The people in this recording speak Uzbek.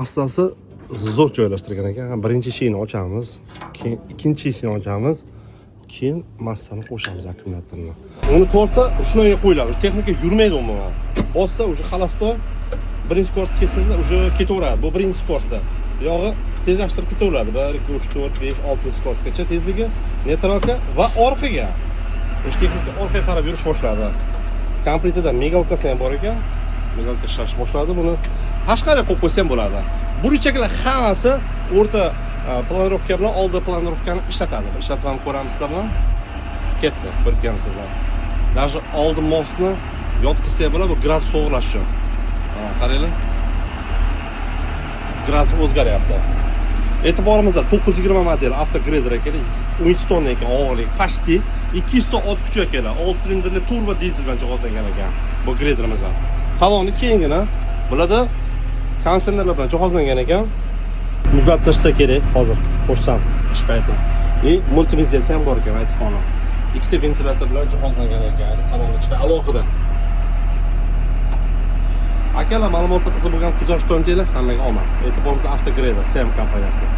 Asosi zo'r joylashtirgan ekan. Birinchi eshikni ochamiz, keyin ikkinchi eshikni ochamiz, keyin massani qo'shamiz akkumulyatorni. Uni tortsa shunga qo'yiladi. Texnika yurmaydi umuman. Bossa o'sha xalastoy birinchi skorost kesilsa o'sha ketaveradi. Bu birinchi skorostda. Yog'i tezlashtirib ketaveradi. 1 2 3 4 5 6 skorostgacha tezligi, neytralka va orqaga. O'sha texnika orqaga qarab yurish boshladi. Kompletida migalkasi ham bor ekan. Migalka ishlash boshladi. Buni tashqariga qo'yib qo'ysam bo'ladi. Bu richaklar hammasi o'rta planirovka bilan oldi planirovkani ishlatadi. Ishlatib ko'ramizlar bilan ketdi, ko'rgansizlar. Даже oldi mostni yotqizsa bo'ladi, bu gradus to'g'rilash uchun. Qaranglar. Gradus o'zgaryapti. E'tiborimizda 920 model avtogrider ekan, 12 tonna ekan og'irligi, почти 200 ton ot kuchi ekan, 6 silindrli turbo dizel bilan jihozlangan ekan bu griderimiz. Saloni kengina, bularda kondisionerlar bilan jihozlangan ekan. Muzlatib tashsa kerak hozir, qo'shsam ish payti. Multimediasi ham bor ekan aytxona. Ikkita ventilyator bilan jihozlangan ekan salon ichida alohida. Akalar ma'lumotga qiziq bo'lgan qiziqishlar hammaga omad. E'tiboringiz avtogrider SEM kompaniyasida.